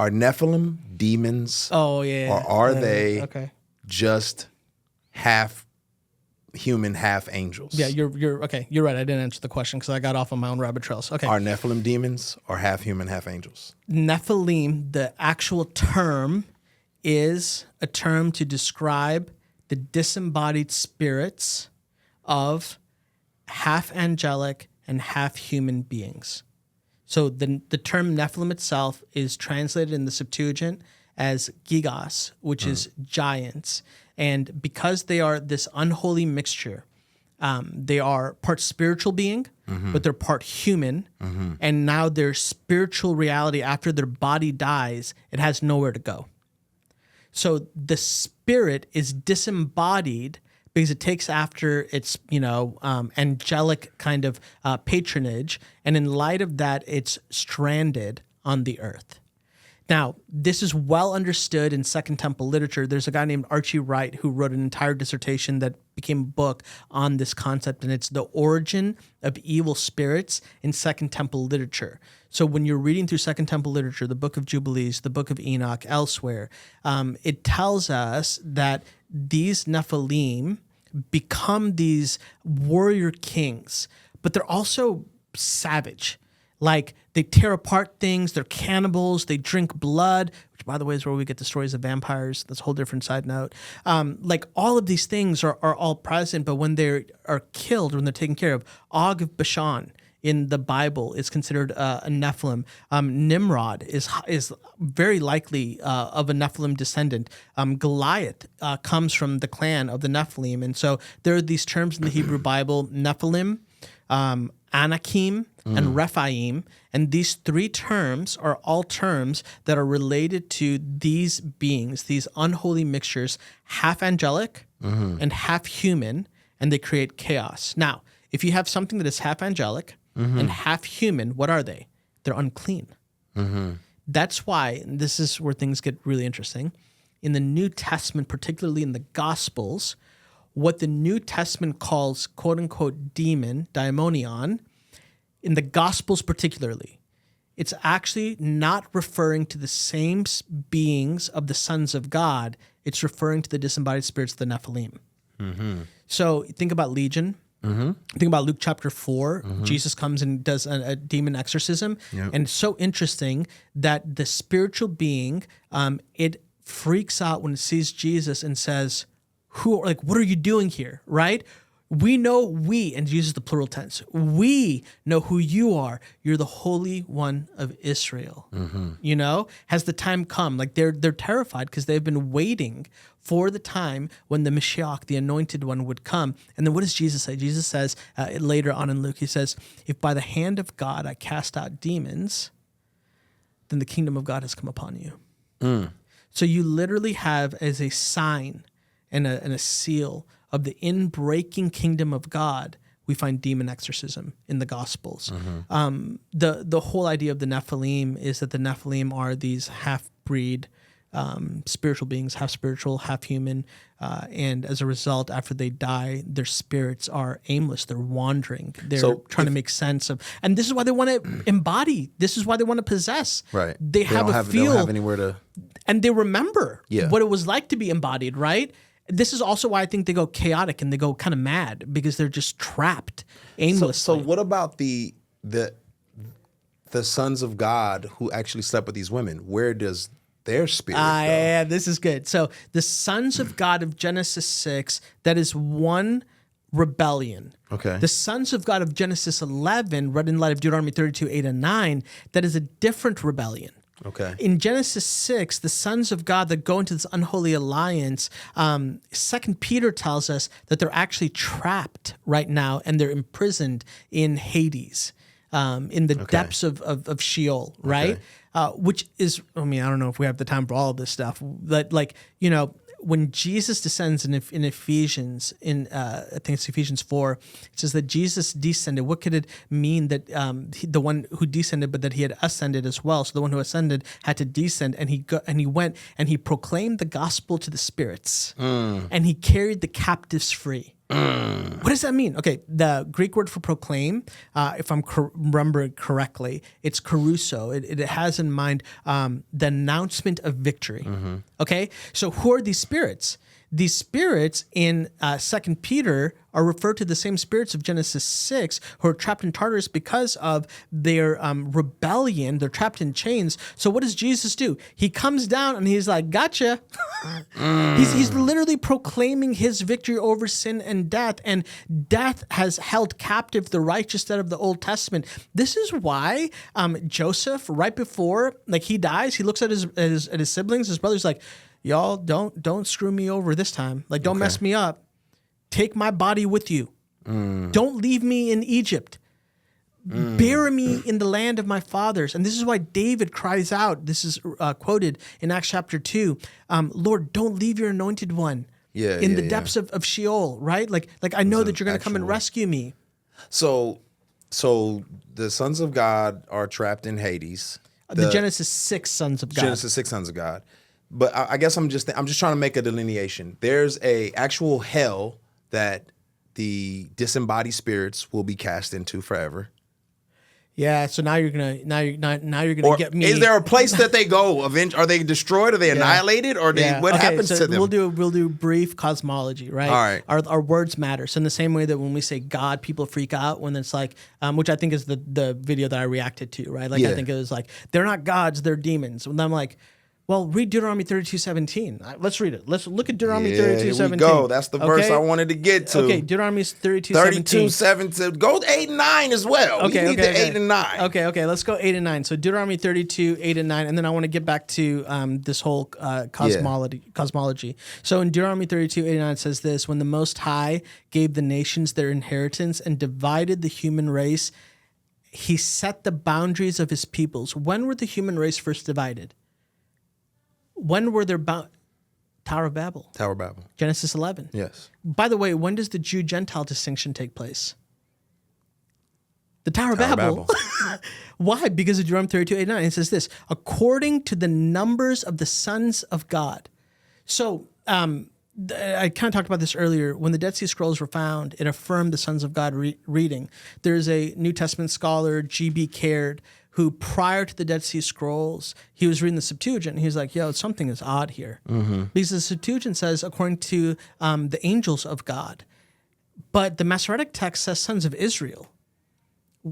Are Nephilim demons? Oh, yeah. Or are they okay. just half human, half angels? Yeah, you're okay. You're right. I didn't answer the question because I got off on my own rabbit trails. Okay. Are Nephilim demons or half human, half angels? Nephilim, the actual term, is a term to describe the disembodied spirits of half angelic and half human beings. So the term Nephilim itself is translated in the Septuagint as gigos, which is giants. And because they are this unholy mixture, they are part spiritual being, but they're part human. And now their spiritual reality, after their body dies, it has nowhere to go. So the spirit is disembodied because it takes after its, angelic kind of patronage. And in light of that, it's stranded on the earth. Now, this is well understood in Second Temple literature. There's a guy named Archie Wright who wrote an entire dissertation that became a book on this concept, and it's the origin of evil spirits in Second Temple literature. So when you're reading through Second Temple literature, the Book of Jubilees, the Book of Enoch, elsewhere, it tells us that these Nephilim become these warrior kings, but they're also savage. Like, they tear apart things, they're cannibals, they drink blood, which, by the way, is where we get the stories of vampires. That's a whole different side note. Like, all of these things are all present, but when they are killed, when they're taken care of, Og of Bashan in the Bible is considered a Nephilim. Nimrod is very likely of a Nephilim descendant. Goliath comes from the clan of the Nephilim. And so there are these terms in the Hebrew Bible, Nephilim, Anakim, and Rephaim, and these three terms are all terms that are related to these beings, these unholy mixtures, half angelic and half human, and they create chaos. Now, if you have something that is half angelic and half human, what are they? They're unclean. That's why, and this is where things get really interesting, in the New Testament, particularly in the Gospels, what the New Testament calls quote-unquote demon, daimonion, in the Gospels particularly, it's actually not referring to the same beings of the sons of God. It's referring to the disembodied spirits of the Nephilim. So think about Legion. Think about Luke chapter 4. Jesus comes and does a demon exorcism. And it's so interesting that the spiritual being, it freaks out when it sees Jesus and says, what are you doing here, right? We know and Jesus the plural tense, we know who you are. You're the Holy One of Israel. Has the time come? Like, they're terrified because they've been waiting for the time when the Mashiach, the anointed one, would come. And then what does Jesus say? Jesus says later on in Luke, he says, if by the hand of God I cast out demons, then the kingdom of God has come upon you. So you literally have as a sign and a seal of the inbreaking kingdom of God, we find demon exorcism in the Gospels. The whole idea of the Nephilim is that the Nephilim are these half-breed spiritual beings, half spiritual, half human, and as a result, after they die, their spirits are aimless. They're wandering. They're trying to make sense of, and this is why they want to embody. This is why they want to possess. Right. They don't have anywhere to, and they remember what it was like to be embodied. Right. This is also why I think they go chaotic and they go kind of mad because they're just trapped aimlessly. So what about the sons of God who actually slept with these women? Where does their spirit go? Yeah, this is good. So the sons of God of Genesis 6, that is one rebellion. Okay. The sons of God of Genesis 11, read in light of Deuteronomy 32, 8 and 9, that is a different rebellion. Okay. In Genesis 6, the sons of God that go into this unholy alliance, 2 Peter tells us that they're actually trapped right now and they're imprisoned in Hades, in the depths of Sheol, right? Which is, I don't know if we have the time for all of this stuff, but when Jesus descends in Ephesians, I think it's Ephesians 4, it says that Jesus descended. What could it mean that the one who descended, but that he had ascended as well? So the one who ascended had to descend, and he went and he proclaimed the gospel to the spirits, and he carried the captives free. What does that mean? Okay, the Greek word for proclaim, if I'm remembering correctly, it's caruso. It has in mind the announcement of victory. Okay, so who are these spirits? These spirits in 2 Peter are referred to the same spirits of Genesis 6 who are trapped in Tartarus because of their rebellion. They're trapped in chains. So what does Jesus do? He comes down and he's like, gotcha. He's literally proclaiming his victory over sin and death. And death has held captive the righteous dead of the Old Testament. This is why Joseph, right before he dies, he looks at his siblings, his brothers, like, y'all don't screw me over this time. Don't mess me up. Take my body with you. Don't leave me in Egypt. Bury me in the land of my fathers. And this is why David cries out. This is quoted in Acts chapter 2. Lord, don't leave your anointed one in the depths of Sheol, right? Like I know that you're going to come and rescue me. So the sons of God are trapped in Hades. The Genesis 6 sons of God. Genesis 6 sons of God. But I guess I'm just trying to make a delineation. There's a actual hell that the disembodied spirits will be cast into forever. Yeah, so now you're gonna get me. Is there a place that they go? Are they destroyed? Are they annihilated? Or what happens to them? We'll do brief cosmology, right? All right. Our words matter. So in the same way that when we say God, people freak out when it's like, which I think is the video that I reacted to, right? I think it was like, they're not gods, they're demons. And I'm like, well, read Deuteronomy 32:17. Let's read it. Let's look at Deuteronomy 32:17. Here we go. That's the verse I wanted to get to. Okay, Deuteronomy 32:17. 32:17. Go 8 and 9 as well. Okay, we need the 8 and 9. Okay. Let's go 8 and 9. So Deuteronomy 32, 8 and 9, and then I want to get back to this whole cosmology. So in Deuteronomy 32, 8 and 9, it says this: when the Most High gave the nations their inheritance and divided the human race, he set the boundaries of his peoples. When were the human race first divided? When were there Tower of Babel? Tower of Babel. Genesis 11. Yes. By the way, when does the Jew-Gentile distinction take place? The Tower of Babel. Why? Because of Deuteronomy 32, 8, 9. It says this: according to the numbers of the sons of God. So I kind of talked about this earlier. When the Dead Sea Scrolls were found, it affirmed the sons of God reading. There's a New Testament scholar, G.B. Caird, who prior to the Dead Sea Scrolls, he was reading the Septuagint, and he was like, yo, something is odd here. Because the Septuagint says, according to the angels of God. But the Masoretic text says sons of Israel.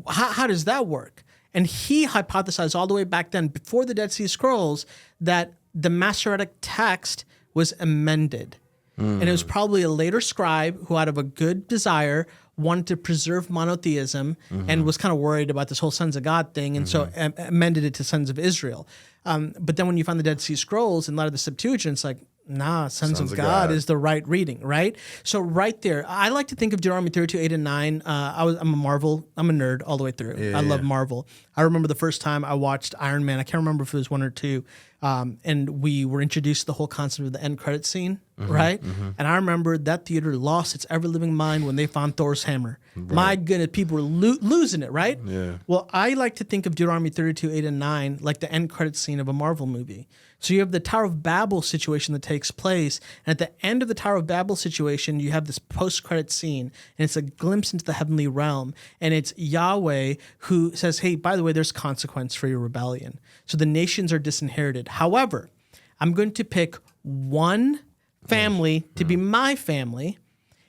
How does that work? And he hypothesized all the way back then, before the Dead Sea Scrolls, that the Masoretic text was amended. And it was probably a later scribe who, out of a good desire, wanted to preserve monotheism and was kind of worried about this whole sons of God thing, and so amended it to sons of Israel. But then when you find the Dead Sea Scrolls in light of the Septuagint, it's like, nah, sons of God is the right reading, right? So right there, I like to think of Deuteronomy 32, 8 and 9. I'm a nerd all the way through. I love Marvel. I remember the first time I watched Iron Man. I can't remember if it was 1 or 2. And we were introduced to the whole concept of the end credit scene, right? And I remember that theater lost its ever-living mind when they found Thor's hammer. Right. My goodness, people were losing it, right? Yeah. Well, I like to think of Deuteronomy 32, 8 and 9 like the end credit scene of a Marvel movie. So you have the Tower of Babel situation that takes place, and at the end of the Tower of Babel situation, you have this post-credit scene, and it's a glimpse into the heavenly realm, and it's Yahweh who says, hey, by the way, there's consequence for your rebellion. So the nations are disinherited. However, I'm going to pick one family to be my family,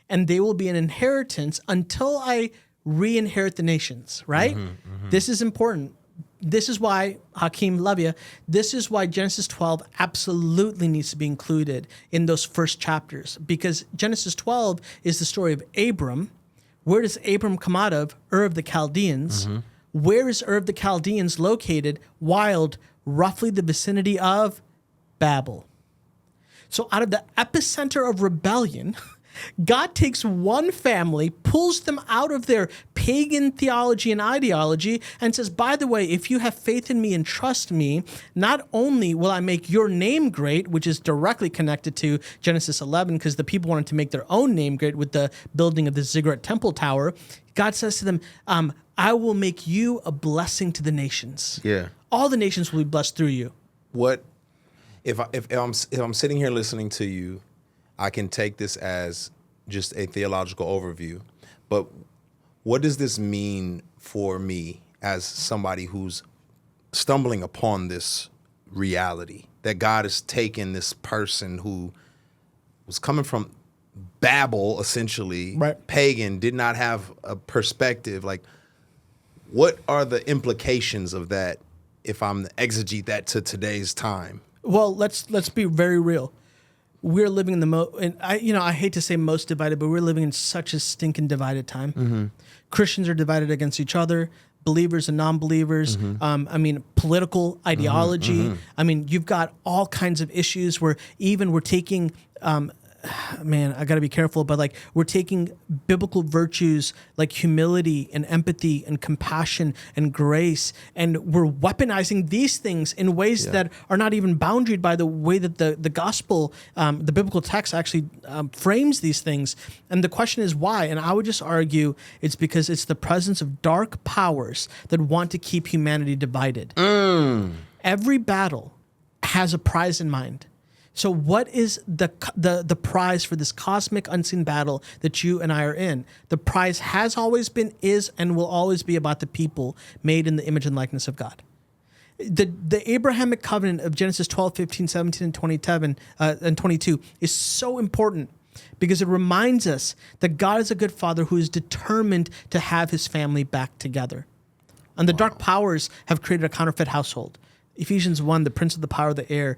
and they will be an inheritance until I re-inherit the nations, right? This is important. This is why, Hakeem, love you. This is why Genesis 12 absolutely needs to be included in those first chapters, because Genesis 12 is the story of Abram. Where does Abram come out of? Ur of the Chaldeans. Where is Ur of the Chaldeans located? Roughly the vicinity of Babel. So out of the epicenter of rebellion, God takes one family, pulls them out of their pagan theology and ideology, and says, by the way, if you have faith in me and trust me, not only will I make your name great, which is directly connected to Genesis 11, because the people wanted to make their own name great with the building of the Ziggurat Temple Tower. God says to them, I will make you a blessing to the nations. Yeah. All the nations will be blessed through you. What if I'm sitting here listening to you, I can take this as just a theological overview. But what does this mean for me as somebody who's stumbling upon this reality that God has taken this person who was coming from Babel, essentially, right, pagan, did not have a perspective? Like, what are the implications of that if I'm to exegete that to today's time? Well, let's be very real. We're living in the I hate to say most divided, but we're living in such a stinking divided time. Mm-hmm. Christians are divided against each other, believers and non-believers. Political ideology. You've got all kinds of issues where even we're taking. Man, I got to be careful, but like we're taking biblical virtues like humility and empathy and compassion and grace, and we're weaponizing these things in ways that are not even boundaried by the way that the gospel, the biblical text actually frames these things. And the question is why? And I would just argue it's because it's the presence of dark powers that want to keep humanity divided. Every battle has a prize in mind. So what is the prize for this cosmic unseen battle that you and I are in? The prize has always been, is, and will always be about the people made in the image and likeness of God. The Abrahamic covenant of Genesis 12, 15, 17, and 27 and 22 is so important because it reminds us that God is a good father who is determined to have his family back together. And the dark powers have created a counterfeit household. Ephesians 1, the prince of the power of the air,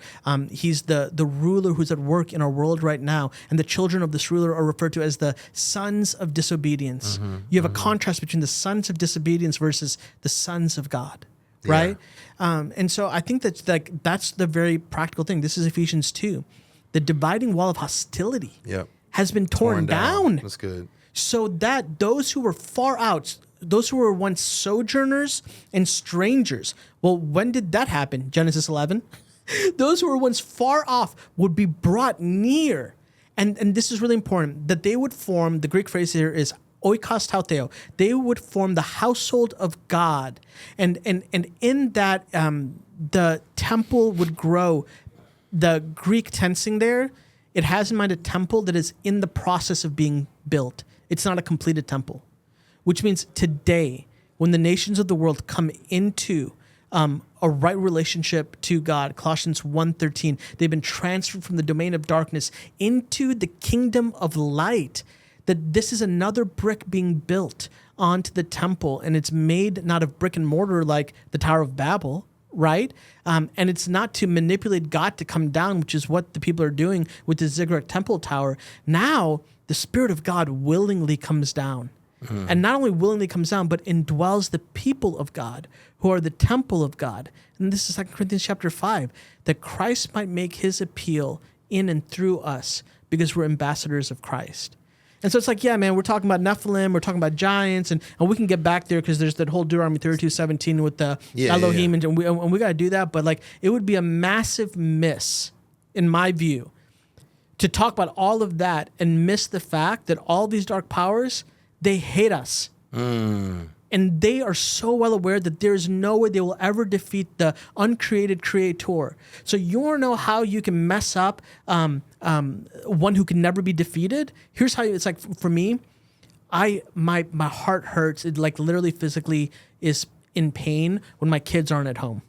he's the ruler who's at work in our world right now. And the children of this ruler are referred to as the sons of disobedience. You have a contrast between the sons of disobedience versus the sons of God, right? And so I think that's the very practical thing. This is Ephesians 2. The dividing wall of hostility has been torn down. That's good. So that those who were far out, those who were once sojourners and strangers. Well, when did that happen? Genesis 11. Those who were once far off would be brought near. And this is really important, that they would form, the Greek phrase here is oikos tauteo. They would form the household of God. And in that, the temple would grow. The Greek tensing there, it has in mind a temple that is in the process of being built. It's not a completed temple. Which means today, when the nations of the world come into a right relationship to God, Colossians 1:13, they've been transferred from the domain of darkness into the kingdom of light. That this is another brick being built onto the temple, and it's made not of brick and mortar like the Tower of Babel, right? And it's not to manipulate God to come down, which is what the people are doing with the Ziggurat Temple Tower. Now, the Spirit of God willingly comes down. And not only willingly comes down, but indwells the people of God, who are the temple of God. And this is 2 Corinthians chapter 5, that Christ might make his appeal in and through us because we're ambassadors of Christ. And so it's like, yeah, man, we're talking about Nephilim, we're talking about giants, and we can get back there because there's that whole Deuteronomy 32:17 with the Elohim, and we got to do that. But like, it would be a massive miss, in my view, to talk about all of that and miss the fact that all these dark powers, they hate us. And they are so well aware that there's no way they will ever defeat the uncreated creator. So you want to know how you can mess up one who can never be defeated? Here's how it's like for me. My heart hurts. It like literally physically is in pain when my kids aren't at home.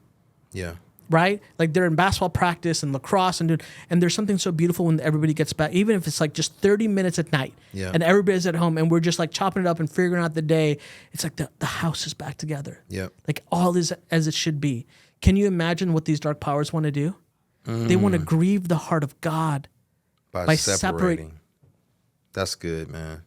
Yeah. Right? Like they're in basketball practice and lacrosse and there's something so beautiful when everybody gets back, even if it's like just 30 minutes at night and everybody's at home and we're just like chopping it up and figuring out the day. It's like the house is back together. Yeah. Like all is as it should be. Can you imagine what these dark powers want to do? They want to grieve the heart of God by separating. That's good, man.